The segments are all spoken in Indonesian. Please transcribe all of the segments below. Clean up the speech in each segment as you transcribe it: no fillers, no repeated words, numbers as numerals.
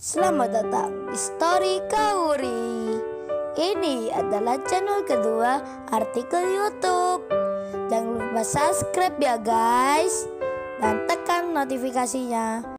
Selamat datang di Story Kauri. Ini adalah channel kedua artikel YouTube. Jangan lupa subscribe ya guys, dan tekan notifikasinya.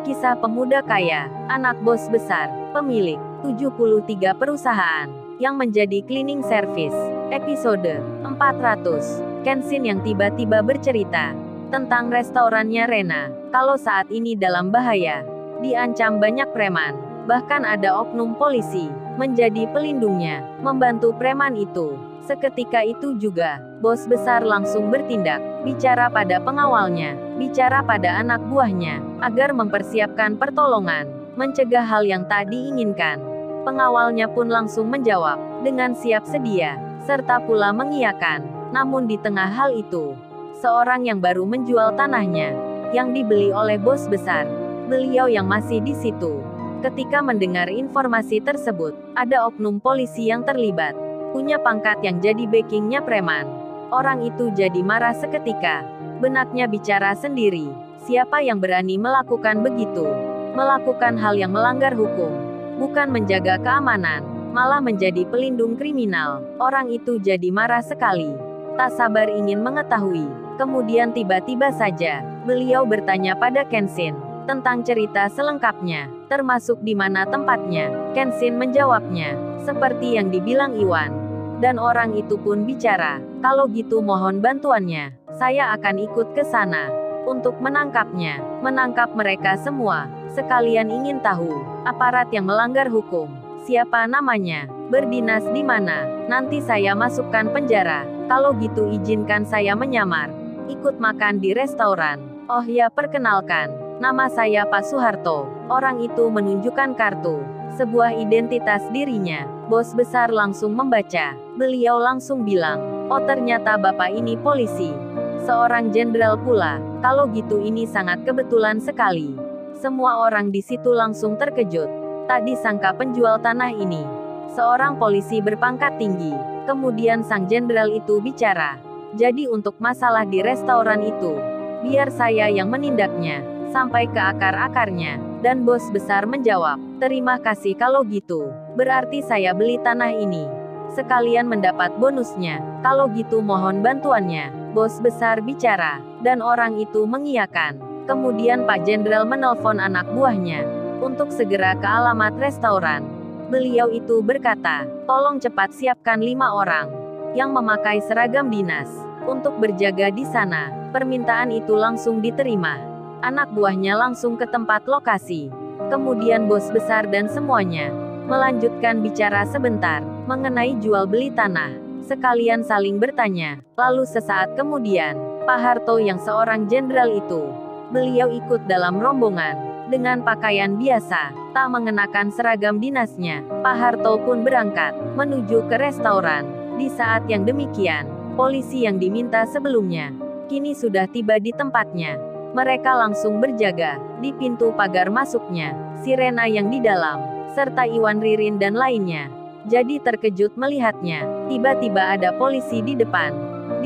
Kisah pemuda kaya, anak bos besar, pemilik 73 perusahaan, yang menjadi cleaning service. Episode 400. Kenshin yang tiba-tiba bercerita tentang restorannya Rena, kalau saat ini dalam bahaya, diancam banyak preman, bahkan ada oknum polisi, menjadi pelindungnya, membantu preman itu. Seketika itu juga, bos besar langsung bertindak, bicara pada pengawalnya, bicara pada anak buahnya, agar mempersiapkan pertolongan, mencegah hal yang tak diinginkan. Pengawalnya pun langsung menjawab, dengan siap sedia, serta pula mengiyakan. Namun di tengah hal itu, seorang yang baru menjual tanahnya, yang dibeli oleh bos besar, beliau yang masih di situ. Ketika mendengar informasi tersebut, ada oknum polisi yang terlibat, punya pangkat yang jadi backingnya preman. Orang itu jadi marah seketika, benaknya bicara sendiri, siapa yang berani melakukan begitu? Melakukan hal yang melanggar hukum, bukan menjaga keamanan, malah menjadi pelindung kriminal. Orang itu jadi marah sekali, tak sabar ingin mengetahui. Kemudian tiba-tiba saja, beliau bertanya pada Kenshin tentang cerita selengkapnya, termasuk di mana tempatnya. Kenshin menjawabnya, seperti yang dibilang Iwan. Dan orang itu pun bicara, kalau gitu mohon bantuannya, saya akan ikut ke sana untuk menangkapnya, menangkap mereka semua. Sekalian ingin tahu, aparat yang melanggar hukum, siapa namanya, berdinas di mana, nanti saya masukkan penjara. Kalau gitu izinkan saya menyamar, ikut makan di restoran. Oh ya, perkenalkan, nama saya Pak Soeharto. Orang itu menunjukkan kartu, sebuah identitas dirinya. Bos besar langsung membaca. Beliau langsung bilang, oh ternyata bapak ini polisi, seorang jenderal pula. Kalau gitu ini sangat kebetulan sekali. Semua orang di situ langsung terkejut. Tak disangka penjual tanah ini seorang polisi berpangkat tinggi. Kemudian sang jenderal itu bicara, jadi untuk masalah di restoran itu, biar saya yang menindaknya, sampai ke akar-akarnya. Dan bos besar menjawab, terima kasih kalau gitu, berarti saya beli tanah ini, sekalian mendapat bonusnya, kalau gitu mohon bantuannya. Bos besar bicara, dan orang itu mengiyakan. Kemudian Pak Jenderal menelpon anak buahnya, untuk segera ke alamat restoran. Beliau itu berkata, tolong cepat siapkan 5 orang, yang memakai seragam dinas, untuk berjaga di sana. Permintaan itu langsung diterima. Anak buahnya langsung ke tempat lokasi. Kemudian bos besar dan semuanya melanjutkan bicara sebentar, mengenai jual beli tanah. Sekalian saling bertanya. Lalu sesaat kemudian, Pak Harto yang seorang jenderal itu, beliau ikut dalam rombongan, dengan pakaian biasa, tak mengenakan seragam dinasnya. Pak Harto pun berangkat, menuju ke restoran. Di saat yang demikian, polisi yang diminta sebelumnya, kini sudah tiba di tempatnya. Mereka langsung berjaga, di pintu pagar masuknya, si Rena yang di dalam, serta Iwan, Ririn dan lainnya. Jadi terkejut melihatnya, tiba-tiba ada polisi di depan.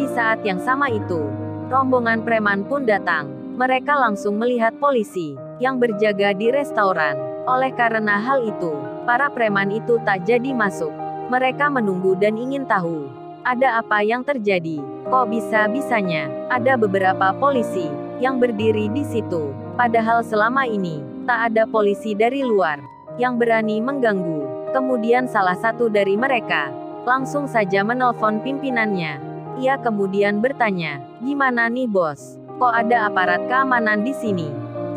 Di saat yang sama itu, rombongan preman pun datang. Mereka langsung melihat polisi yang berjaga di restoran. Oleh karena hal itu, para preman itu tak jadi masuk. Mereka menunggu dan ingin tahu, ada apa yang terjadi. Kok bisa-bisanya ada beberapa polisi yang berdiri di situ, padahal selama ini tak ada polisi dari luar yang berani mengganggu. Kemudian salah satu dari mereka langsung saja menelpon pimpinannya. Ia kemudian bertanya, gimana nih bos? Kok ada aparat keamanan di sini?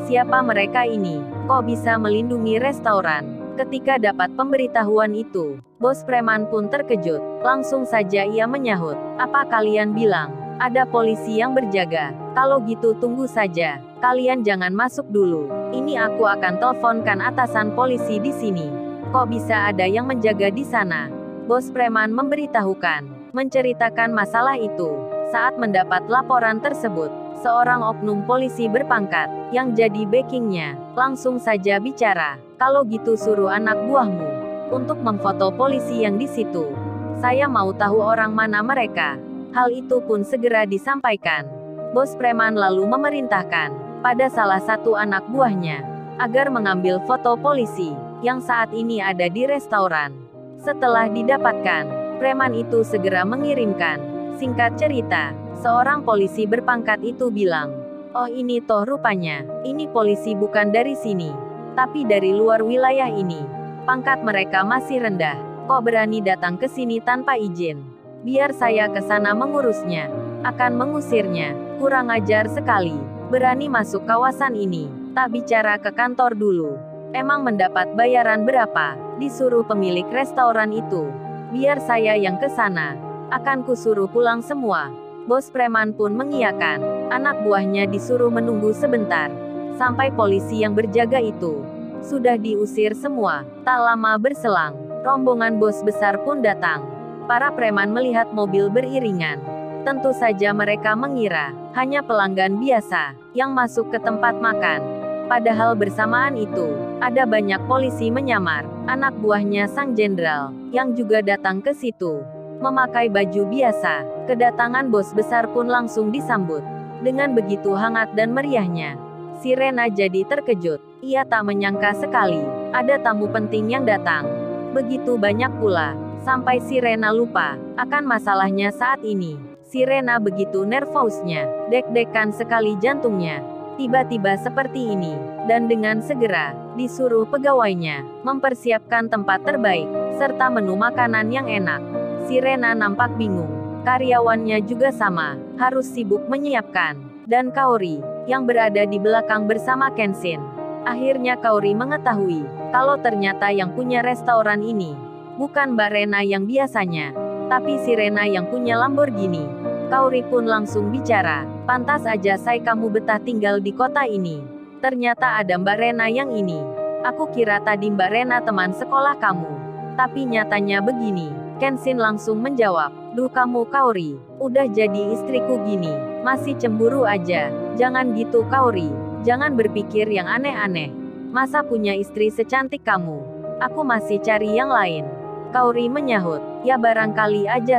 Siapa mereka ini? Kok bisa melindungi restoran? Ketika dapat pemberitahuan itu, bos preman pun terkejut. Langsung saja ia menyahut, apa kalian bilang ada polisi yang berjaga? Kalau gitu tunggu saja, kalian jangan masuk dulu. Ini aku akan teleponkan atasan polisi di sini. Kok bisa ada yang menjaga di sana? Bos preman memberitahukan, menceritakan masalah itu. Saat mendapat laporan tersebut, seorang oknum polisi berpangkat, yang jadi backingnya, langsung saja bicara, kalau gitu suruh anak buahmu untuk memfoto polisi yang di situ. Saya mau tahu orang mana mereka. Hal itu pun segera disampaikan. Bos preman lalu memerintahkan, pada salah satu anak buahnya, agar mengambil foto polisi, yang saat ini ada di restoran. Setelah didapatkan, preman itu segera mengirimkan. Singkat cerita, seorang polisi berpangkat itu bilang, "Oh ini toh rupanya, ini polisi bukan dari sini, tapi dari luar wilayah ini. Pangkat mereka masih rendah, kok berani datang ke sini tanpa izin? Biar saya ke sana mengurusnya, akan mengusirnya, kurang ajar sekali. Berani masuk kawasan ini, tak bicara ke kantor dulu. Emang mendapat bayaran berapa?" Disuruh pemilik restoran itu. "Biar saya yang ke sana, akan kusuruh pulang semua." Bos preman pun mengiyakan. Anak buahnya disuruh menunggu sebentar, sampai polisi yang berjaga itu sudah diusir semua. Tak lama berselang, rombongan bos besar pun datang. Para preman melihat mobil beriringan. Tentu saja mereka mengira hanya pelanggan biasa yang masuk ke tempat makan. Padahal bersamaan itu, ada banyak polisi menyamar anak buahnya sang jenderal yang juga datang ke situ. Memakai baju biasa, kedatangan bos besar pun langsung disambut dengan begitu hangat dan meriahnya. Si Rena jadi terkejut. Ia tak menyangka sekali ada tamu penting yang datang. Begitu banyak pula, sampai si Rena lupa akan masalahnya saat ini. Si Rena begitu nervousnya, deg-degan sekali jantungnya. Tiba-tiba seperti ini, dan dengan segera disuruh pegawainya mempersiapkan tempat terbaik serta menu makanan yang enak. Si Rena nampak bingung. Karyawannya juga sama, harus sibuk menyiapkan. Dan Kaori, yang berada di belakang bersama Kenshin. Akhirnya Kaori mengetahui, kalau ternyata yang punya restoran ini, bukan Mbak Rena yang biasanya, tapi si Rena yang punya Lamborghini. Kaori pun langsung bicara, "Pantas aja kamu betah tinggal di kota ini. Ternyata ada Mbak Rena yang ini. Aku kira tadi Mbak Rena teman sekolah kamu. Tapi nyatanya begini." Kenshin langsung menjawab, "Duh kamu Kaori, udah jadi istriku gini, masih cemburu aja. Jangan gitu Kaori, jangan berpikir yang aneh-aneh. Masa punya istri secantik kamu? Aku masih cari yang lain." Kaori menyahut, "Ya barangkali aja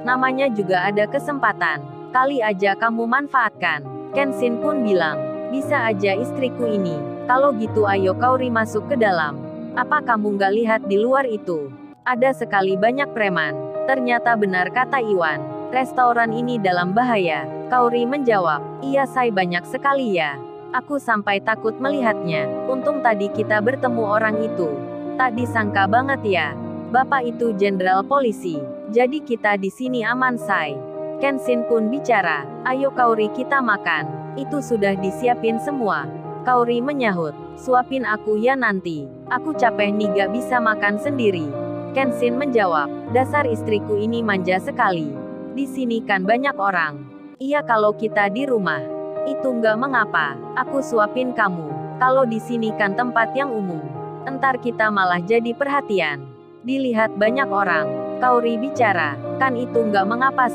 namanya juga ada kesempatan. Kali aja kamu manfaatkan." Kenshin pun bilang, "Bisa aja istriku ini. Kalau gitu ayo Kaori masuk ke dalam. Apa kamu nggak lihat di luar itu? Ada sekali banyak preman." Ternyata benar kata Iwan, restoran ini dalam bahaya. Kaori menjawab, "Iya banyak sekali ya. Aku sampai takut melihatnya. Untung tadi kita bertemu orang itu. Tak disangka banget ya. Bapak itu jenderal polisi. Jadi kita di sini aman Kenshin pun bicara, "Ayo Kaori kita makan. Itu sudah disiapin semua." Kaori menyahut, "Suapin aku ya nanti. Aku capek nih gak bisa makan sendiri." Kenshin menjawab, "Dasar istriku ini manja sekali. Di sini kan banyak orang. Iya kalau kita di rumah, itu nggak mengapa. Aku suapin kamu. Kalau di sini kan tempat yang umum. Entar kita malah jadi perhatian. Dilihat banyak orang." Kaori bicara, "Kan itu nggak mengapa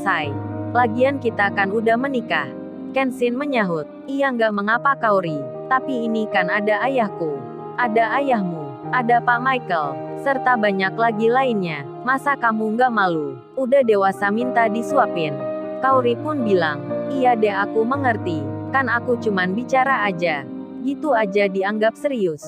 Lagian kita kan udah menikah." Kenshin menyahut, "Iya nggak mengapa Kaori. Tapi ini kan ada ayahku. Ada ayahmu. Ada Pak Michael. Serta banyak lagi lainnya. Masa kamu nggak malu? Udah dewasa minta disuapin." Kaori pun bilang, "Iya deh aku mengerti. Kan aku cuman bicara aja." Gitu aja dianggap serius.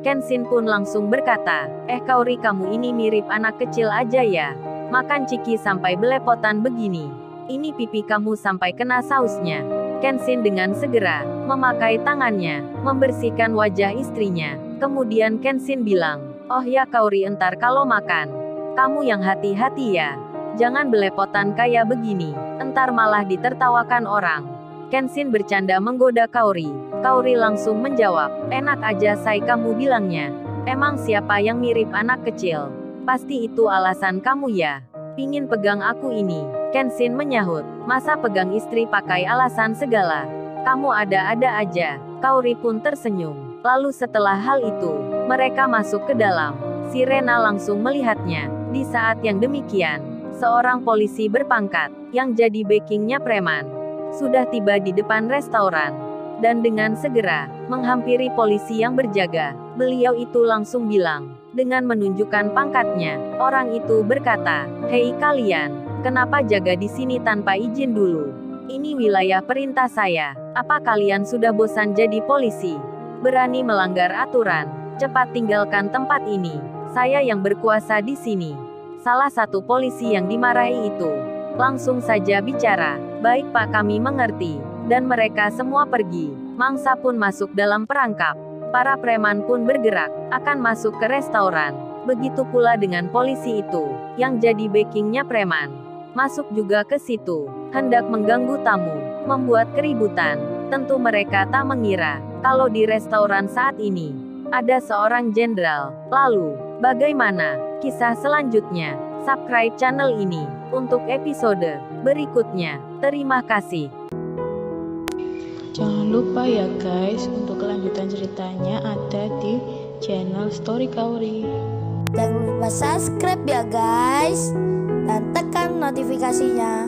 Kenshin pun langsung berkata, Kaori kamu ini mirip anak kecil aja ya. Makan ciki sampai belepotan begini. Ini pipi kamu sampai kena sausnya." Kenshin dengan segera memakai tangannya membersihkan wajah istrinya. Kemudian Kenshin bilang, "Oh ya Kaori entar kalau makan, kamu yang hati-hati ya. Jangan belepotan kayak begini, entar malah ditertawakan orang." Kenshin bercanda menggoda Kaori. Kaori langsung menjawab, "Enak aja kamu bilangnya. Emang siapa yang mirip anak kecil? Pasti itu alasan kamu ya. Pingin pegang aku ini." Kenshin menyahut, "Masa pegang istri pakai alasan segala? Kamu ada-ada aja." Kaori pun tersenyum. Lalu setelah hal itu, mereka masuk ke dalam. Si Rena langsung melihatnya. Di saat yang demikian, seorang polisi berpangkat, yang jadi backingnya preman, sudah tiba di depan restoran. Dan dengan segera, menghampiri polisi yang berjaga. Beliau itu langsung bilang, dengan menunjukkan pangkatnya. Orang itu berkata, "Hei kalian, kenapa jaga di sini tanpa izin dulu? Ini wilayah perintah saya. Apa kalian sudah bosan jadi polisi? Berani melanggar aturan? Cepat tinggalkan tempat ini. Saya yang berkuasa di sini. Salah satu polisi yang dimarahi itu langsung saja bicara. Baik Pak, kami mengerti. Dan mereka semua pergi. Mangsa pun masuk dalam perangkap. Para preman pun bergerak, akan masuk ke restoran. Begitu pula dengan polisi itu, yang jadi backingnya preman. Masuk juga ke situ, hendak mengganggu tamu, membuat keributan. Tentu mereka tak mengira, kalau di restoran saat ini, ada seorang jenderal. Lalu, bagaimana kisah selanjutnya? Subscribe channel ini, untuk episode berikutnya. Terima kasih. Jangan lupa ya guys, untuk kelanjutan ceritanya ada di channel Story Kauri. Jangan lupa subscribe ya guys, dan tekan notifikasinya